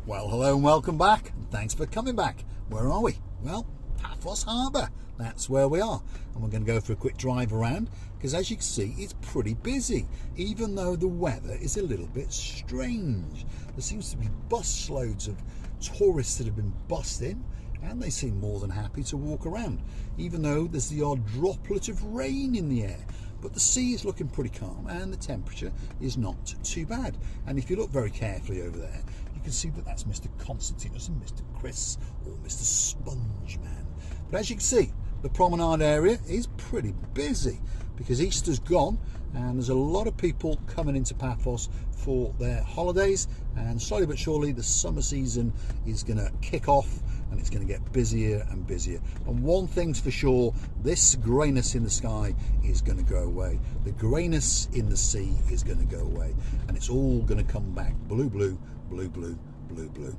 Well, hello and welcome back, and thanks for coming back. Where are we? Well, Paphos Harbour, that's where we are, and we're going to go for a quick drive around because as you can see it's pretty busy, even though the weather is a little bit strange. There seems to be bus loads of tourists that have been bussed in, and they seem more than happy to walk around, even though there's the odd droplet of rain in the air. But the sea is looking pretty calm and the temperature is not too bad. And if you look very carefully over there, you can see that that's Mr. Constantinos and Mr. Chris, or Mr. Sponge Man. But as you can see, the promenade area is pretty busy because Easter's gone and there's a lot of people coming into Paphos for their holidays, and slowly but surely the summer season is going to kick off and it's going to get busier and busier. And one thing's for sure, this greyness in the sky is going to go away. The greyness in the sea is going to go away, and it's all going to come back blue, blue, blue, blue, blue, blue,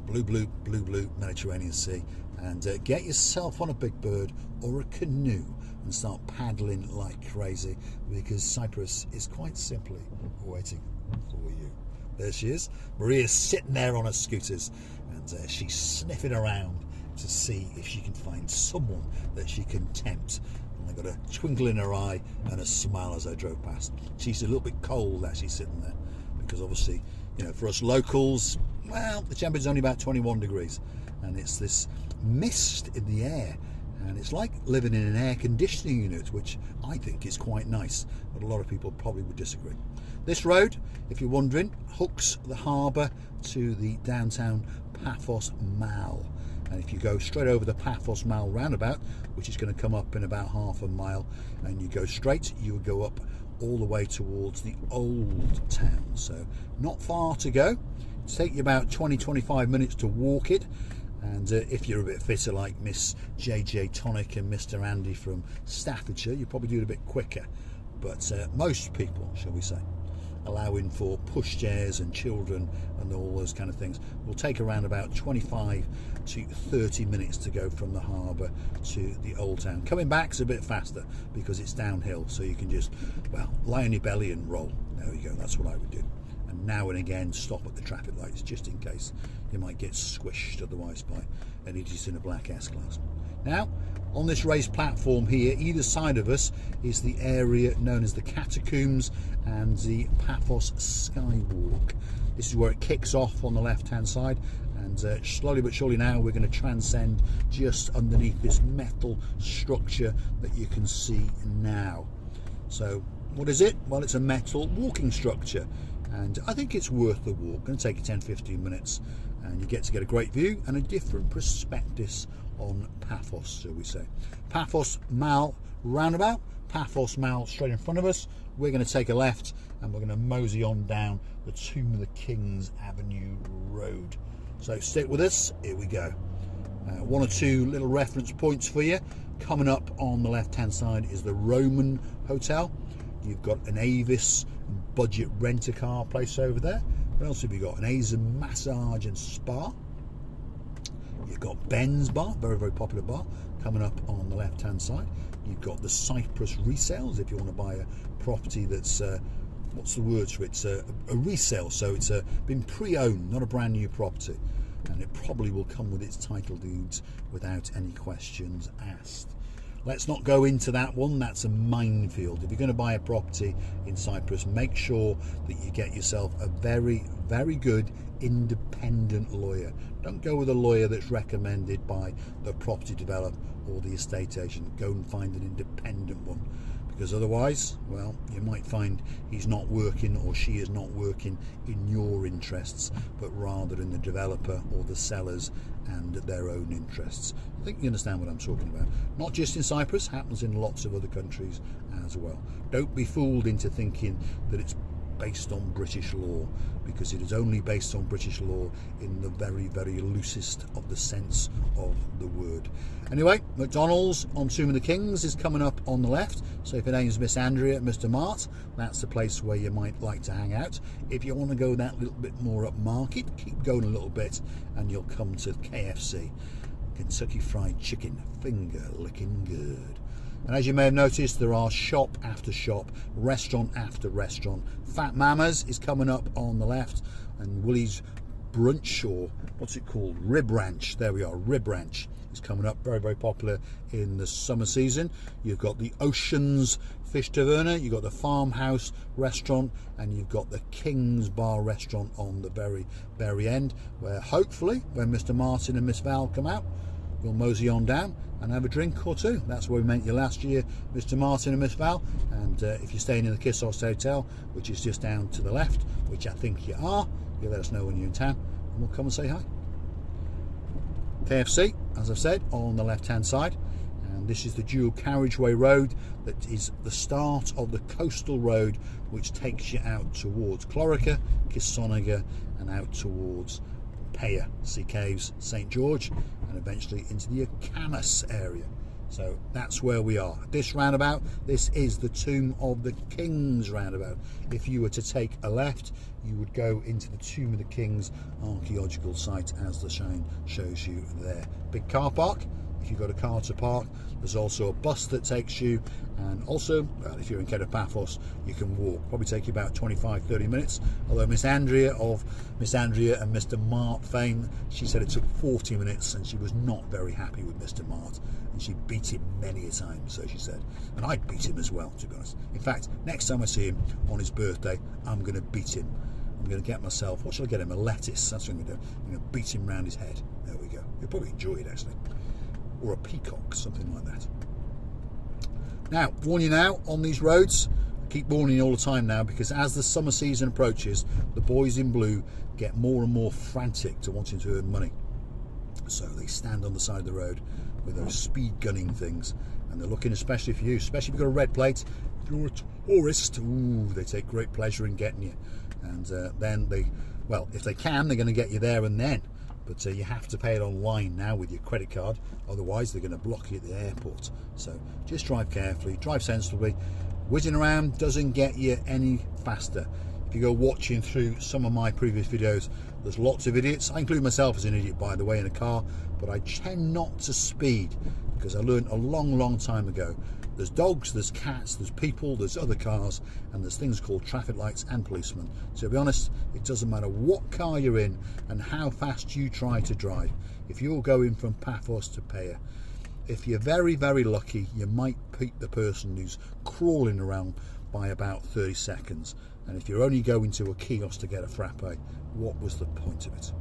blue, blue, blue, blue Mediterranean Sea. And get yourself on a big bird or a canoe and start paddling like crazy, because Cyprus is quite simply waiting for you. There she is. Maria's sitting there on her scooters, and she's sniffing around to see if she can find someone that she can tempt. And I got a twinkle in her eye and a smile as I drove past. She's a little bit cold actually sitting there, because obviously, you know, for us locals, well, the temperature's only about 21 degrees, and it's this mist in the air, and it's like living in an air conditioning unit, which I think is quite nice, but a lot of people probably would disagree. This road, if you're wondering, hooks the harbour to the downtown Paphos Mall, and if you go straight over the Paphos Mall roundabout, which is going to come up in about half a mile, and you go straight, you would go up all the way towards the old town. So not far to go. It'll take you about 20-25 minutes to walk it. And if you're a bit fitter like Miss JJ Tonic and Mr. Andy from Staffordshire, you probably do it a bit quicker. But most people, shall we say, allowing for pushchairs and children and all those kind of things, will take around about 25 to 30 minutes to go from the harbour to the old town. Coming back's a bit faster because it's downhill, so you can just, well, lie on your belly and roll. There we go, that's what I would do. And now and again stop at the traffic lights just in case you might get squished otherwise by an idiot in a black S-Class. Now, on this raised platform here, either side of us is the area known as the Catacombs and the Paphos Skywalk. This is where it kicks off on the left-hand side, and slowly but surely now we're going to transcend just underneath this metal structure that you can see now. So, what is it? Well, it's a metal walking structure, and I think it's worth the walk. It's going to take you 10-15 minutes, and you get to get a great view and a different perspective on Paphos, shall we say. Paphos Mall roundabout, Paphos Mall straight in front of us. We're going to take a left and we're going to mosey on down the Tomb of the Kings Avenue Road. So stick with us, here we go. One or two little reference points for you. Coming up on the left hand side is the Roman Hotel. You've got an Avis budget rent-a-car place over there. What else have you got? An Asian massage and spa. You've got Ben's Bar, very, very popular bar, coming up on the left-hand side. You've got the Cyprus resales, if you want to buy a property that's, what's the word for it? It's a resale, so it's been pre-owned, not a brand new property. And it probably will come with its title deeds without any questions asked. Let's not go into that one, that's a minefield. If you're going to buy a property in Cyprus, make sure that you get yourself a very, very good independent lawyer. Don't go with a lawyer that's recommended by the property developer or the estate agent. Go and find an independent one, because otherwise, well, you might find he's not working or she is not working in your interests, but rather in the developer or the sellers and their own interests. I think you understand what I'm talking about. Not just in Cyprus, happens in lots of other countries as well. Don't be fooled into thinking that it's based on British law, because it is only based on British law in the very, very loosest of the sense of the word. Anyway, McDonald's on Tomb of the Kings is coming up on the left, so if your name's Miss Andrea, Mr. Mart, that's the place where you might like to hang out. If you want to go that little bit more up market, keep going a little bit and you'll come to KFC, Kentucky Fried Chicken, finger licking good. And as you may have noticed, there are shop after shop, restaurant after restaurant. Fat Mama's is coming up on the left, and Willie's brunch, or what's it called, rib ranch. There we are, rib ranch is coming up, very, very popular in the summer season. You've got the Oceans Fish Taverna, you've got the Farmhouse restaurant, and you've got the King's Bar restaurant on the very, very end, where hopefully when Mr. Martin and Miss Val come out, we'll mosey on down and have a drink or two. That's where we met you last year, Mr. Martin and Miss Val. And if you're staying in the Kissonerga Hotel, which is just down to the left, which I think you are, you let us know when you're in town and we'll come and say hi. KFC, as I've said, on the left hand side, and this is the dual carriageway road that is the start of the coastal road which takes you out towards Clorica, Kissonerga, and out towards Paphos, Sea Caves, St George, and eventually into the Camas area. So that's where we are. This roundabout, this is the Tomb of the Kings roundabout. If you were to take a left, you would go into the Tomb of the Kings archaeological site, as the sign shows you there. Big car park. If you've got a car to park, there's also a bus that takes you, and also, well, if you're in Paphos, you can walk. Probably take you about 25-30 minutes. Although Miss Andrea and Mr. Mart fame, she said it took 40 minutes, and she was not very happy with Mr. Mart, and she beat him many a time, so she said. And I'd beat him as well, to be honest. In fact, next time I see him on his birthday, I'm going to beat him. I'm going to get myself, what should I get him? A lettuce. That's what I'm going to do. I'm going to beat him round his head. There we go. He'll probably enjoy it, actually. Or a peacock, something like that. Now, warn you now, on these roads, I keep warning you all the time now, because as the summer season approaches, the boys in blue get more and more frantic to wanting to earn money. So they stand on the side of the road with those speed gunning things, and they're looking especially for you, especially if you've got a red plate. If you're a tourist, ooh, they take great pleasure in getting you. And then they, well, if they can, they're going to get you there and then. But you have to pay it online now with your credit card, otherwise they're going to block you at the airport. So just drive carefully, drive sensibly. Whizzing around doesn't get you any faster. If you go watching through some of my previous videos, there's lots of idiots. I include myself as an idiot, by the way, in a car, but I tend not to speed, because I learned a long, long time ago. There's dogs, there's cats, there's people, there's other cars, and there's things called traffic lights and policemen. So to be honest, it doesn't matter what car you're in and how fast you try to drive. If you're going from Paphos to Paphos, if you're very, very lucky, you might beat the person who's crawling around by about 30 seconds. And if you're only going to a kiosk to get a frappe, what was the point of it?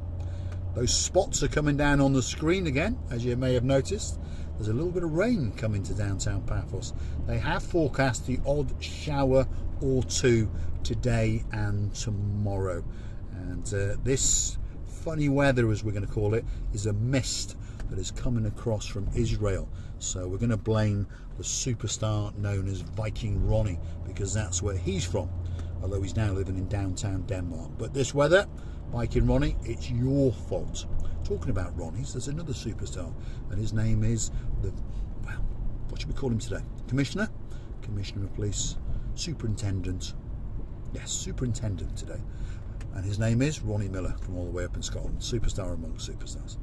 Those spots are coming down on the screen again, as you may have noticed. There's a little bit of rain coming to downtown Paphos. They have forecast the odd shower or two today and tomorrow. And this funny weather, as we're going to call it, is a mist that is coming across from Israel. So we're going to blame the superstar known as Viking Ronnie, because that's where he's from, although he's now living in downtown Denmark. But this weather, Viking Ronnie, it's your fault. Talking about Ronnies, there's another superstar, and his name is the, well, what should we call him today? Commissioner of Police, Superintendent. Yes, Superintendent today. And his name is Ronnie Miller, from all the way up in Scotland. Superstar among superstars.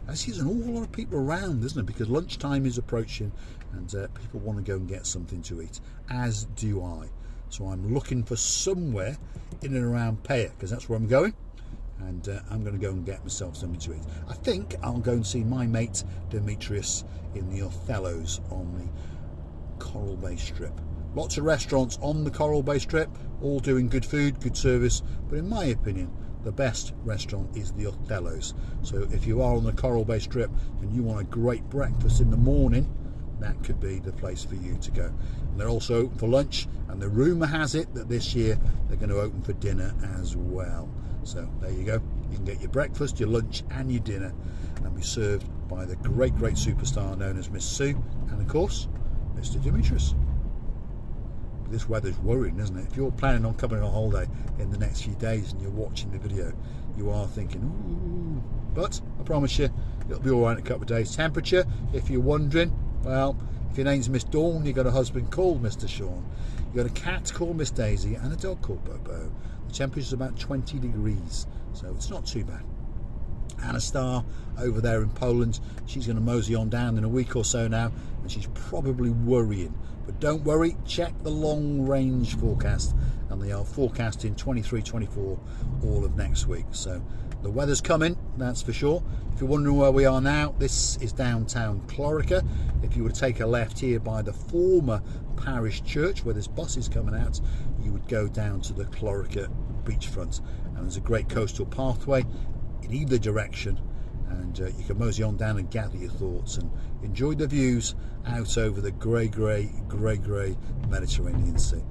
As he's an awful lot of people around, isn't it? Because lunchtime is approaching, and people want to go and get something to eat, as do I. So I'm looking for somewhere in and around Paphos, because that's where I'm going. And I'm going to go and get myself something to eat. I think I'll go and see my mate Demetrius in the Othello's on the Coral Bay Strip. Lots of restaurants on the Coral Bay Strip, all doing good food, good service, but in my opinion, the best restaurant is the Othello's. So if you are on the Coral Bay Strip and you want a great breakfast in the morning, that could be the place for you to go. And they're also open for lunch, and the rumour has it that this year they're going to open for dinner as well. So there you go. You can get your breakfast, your lunch and your dinner, and be served by the great, great superstar known as Miss Sue, and of course, Mr. Demetrius. This weather's worrying, isn't it? If you're planning on coming on holiday in the next few days and you're watching the video, you are thinking, ooh. But I promise you, it'll be all right in a couple of days. Temperature, if you're wondering, well, if your name's Miss Dawn, you've got a husband called Mr. Sean, you've got a cat called Miss Daisy, and a dog called Bobo. The temperature's about 20 degrees, so it's not too bad. Anna Star over there in Poland, she's going to mosey on down in a week or so now, and she's probably worrying. But don't worry, check the long range forecast, and they are forecasting 23-24 all of next week. So the weather's coming, that's for sure. If you're wondering where we are now, this is downtown Clorica. If you were to take a left here by the former parish church where this bus is coming out, you would go down to the Clorica beachfront, and there's a great coastal pathway in either direction, and you can mosey on down and gather your thoughts and enjoy the views out over the grey Mediterranean Sea. You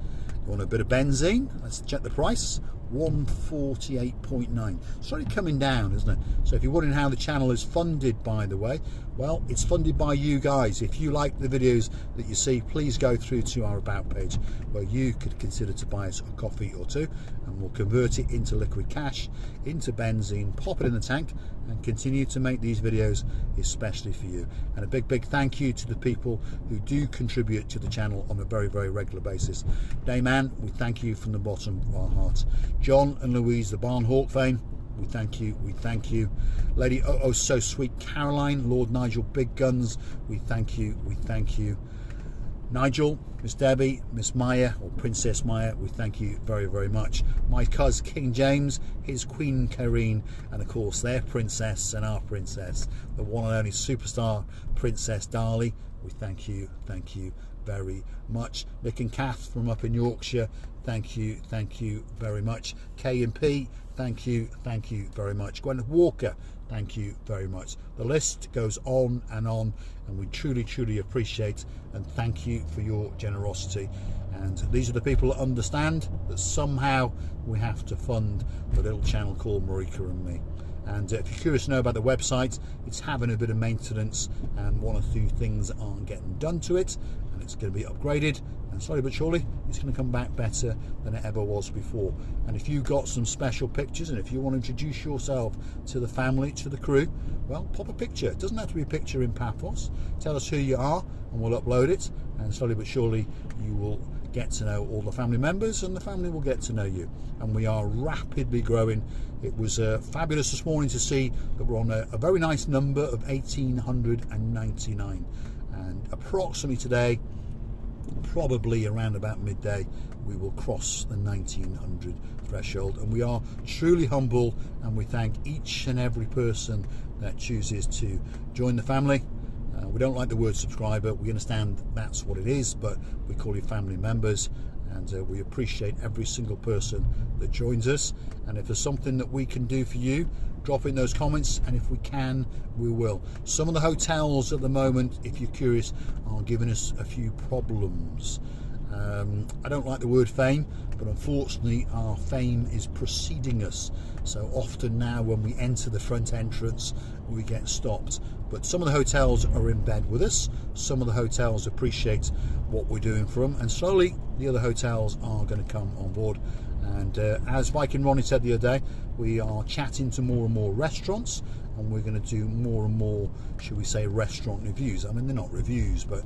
want a bit of benzene? Let's check the price. 148.9. Slowly coming down, isn't it? So if you're wondering how the channel is funded, by the way, well, it's funded by you guys. If you like the videos that you see, please go through to our about page where you could consider to buy us a coffee or two, and we'll convert it into liquid cash, into benzene, pop it in the tank, and continue to make these videos especially for you. And a big thank you to the people who do contribute to the channel on a very regular basis. Dayman, we thank you from the bottom of our hearts. John and Louise, the Barn Hawk fame, we thank you. Lady oh so sweet Caroline, Lord Nigel Big Guns, we thank you. Nigel, Miss Debbie, Miss Maya, or Princess Maya, we thank you very much. My cuz King James, his Queen Karine, and of course their princess and our princess, the one and only superstar Princess Darley, we thank you very much. Nick and Kath from up in Yorkshire, thank you very much. K and P, thank you very much. Gwyneth Walker, thank you very much. The list goes on, and we truly appreciate and thank you for your generosity. And these are the people that understand that somehow we have to fund the little channel called Marika and me. And if you're curious to know about the website, it's having a bit of maintenance, and one or two things aren't getting done to it, and it's going to be upgraded, and slowly but surely it's going to come back better than it ever was before. And if you've got some special pictures, and if you want to introduce yourself to the family, to the crew, well, pop a picture. It doesn't have to be a picture in Paphos. Tell us who you are and we'll upload it, and slowly but surely you will get to know all the family members, and the family will get to know you. And we are rapidly growing. It was fabulous this morning to see that we're on a very nice number of 1,899, and approximately today, probably around about midday, we will cross the 1,900 threshold. And we are truly humble, and we thank each and every person that chooses to join the family. We don't like the word subscriber, we understand that's what it is, but we call you family members, and we appreciate every single person that joins us. And if there's something that we can do for you, drop in those comments, and if we can, we will. Some of the hotels at the moment, if you're curious, are giving us a few problems. I don't like the word fame, but unfortunately our fame is preceding us. So often now when we enter the front entrance, we get stopped. But some of the hotels are in bed with us. Some of the hotels appreciate what we're doing for them, and slowly the other hotels are going to come on board. And as Viking Ronnie said the other day, we are chatting to more and more restaurants, and we're going to do more and more, should we say, restaurant reviews. I mean, they're not reviews, but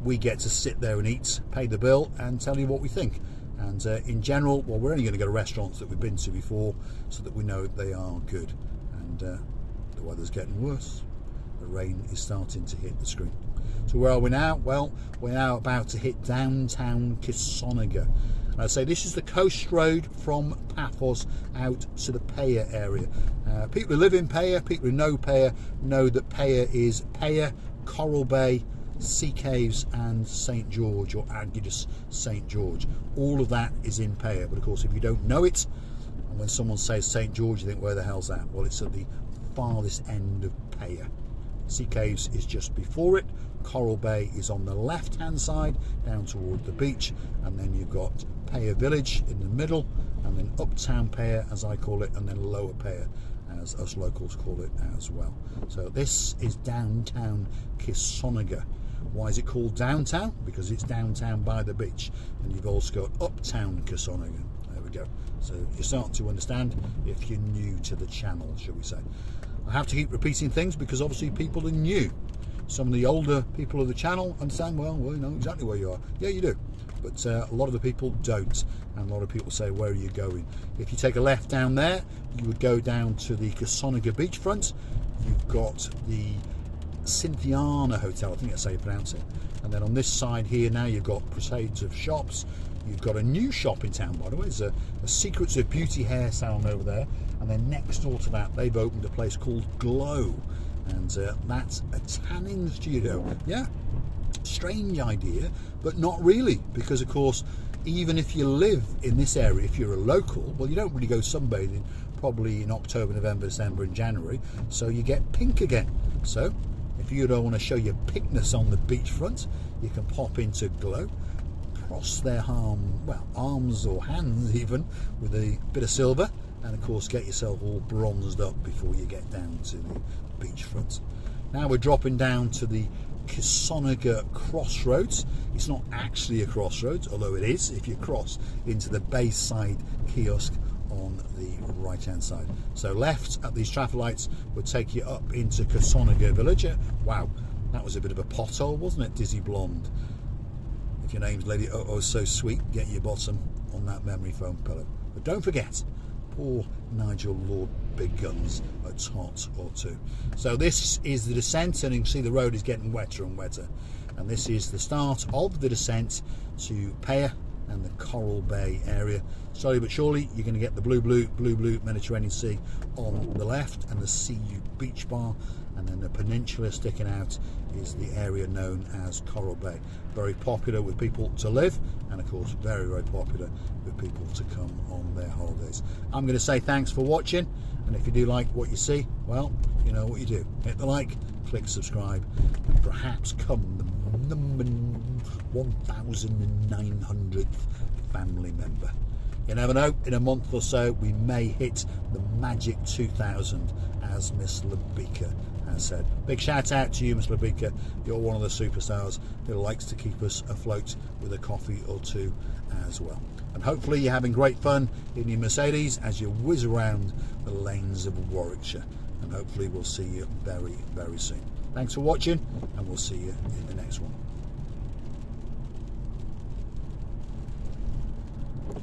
we get to sit there and eat, pay the bill, and tell you what we think. And in general, well, we're only going to go to restaurants that we've been to before, so that we know they are good. And the weather's getting worse. The rain is starting to hit the screen. So where are we now? Well, we're now about to hit downtown Kissonerga. And I say this is the coast road from Paphos out to the Paya area. People who live in Paya, people who know Paya, know that Paya is Paya, Coral Bay, Sea Caves and St George, or Agitus St George. All of that is in Paya. But of course, if you don't know it, and when someone says St George, you think, where the hell's that? Well, it's at the farthest end of Paya. Sea Caves is just before it. Coral Bay is on the left hand side down toward the beach, and then you've got Paya Village in the middle, and then Uptown Paya, as I call it, and then Lower Paya, as us locals call it as well. So this is downtown Kissonerga. Why is it called downtown? Because it's downtown by the beach. And you've also got Uptown Kissonerga. There we go. So you're starting to understand if you're new to the channel, shall we say. I have to keep repeating things because obviously people are new. Some of the older people of the channel understand, well, you know exactly where you are. Yeah, you do. but a lot of the people don't, and a lot of people say, where are you going? If you take a left down there, you would go down to the Kissonerga beachfront. You've got the Cynthiana Hotel, I think that's how you pronounce it, and then on this side here now you've got parades of shops. You've got a new shop in town, by the way. There's a Secrets of Beauty hair salon over there, and then next door to that they've opened a place called Glow, and that's a tanning studio. Yeah, strange idea, but not really, because of course even if you live in this area, if you're a local, well, you don't really go sunbathing probably in October, November, December and January, so you get pink again. So if you don't want to show your pinkness on the beachfront, you can pop into Glow, cross their arms or hands even with a bit of silver, and of course get yourself all bronzed up before you get down to the beachfront. Now we're dropping down to the Kissonerga crossroads. It's not actually a crossroads, although it is if you cross into the Bayside kiosk on the right hand side. So left at these traffic lights would take you up into Kissonerga village. Wow, that was a bit of a pothole, wasn't it, Dizzy Blonde? If your name's Lady Oh So Sweet, get your bottom on that memory foam pillow. But don't forget, poor Nigel Lord Big Guns a tot or two. So this is the descent, and you can see the road is getting wetter and wetter, and this is the start of the descent to Paya and the Coral Bay area. Slowly but surely you're going to get the blue Mediterranean Sea on the left and the CU Beach Bar, and then the peninsula sticking out is the area known as Coral Bay. Very popular with people to live, and of course very, very popular with people to come on their holidays. I'm going to say thanks for watching, and if you do like what you see, well, you know what you do. Hit the like, click subscribe, and perhaps come the number 1900th family member. You never know, in a month or so we may hit the magic 2000, as Miss Labika has said. Big shout out to you, Miss Labika. You're one of the superstars who likes to keep us afloat with a coffee or two as well. And hopefully you're having great fun in your Mercedes as you whiz around the lanes of Warwickshire, and hopefully we'll see you very, very soon. Thanks for watching, and we'll see you in the next one.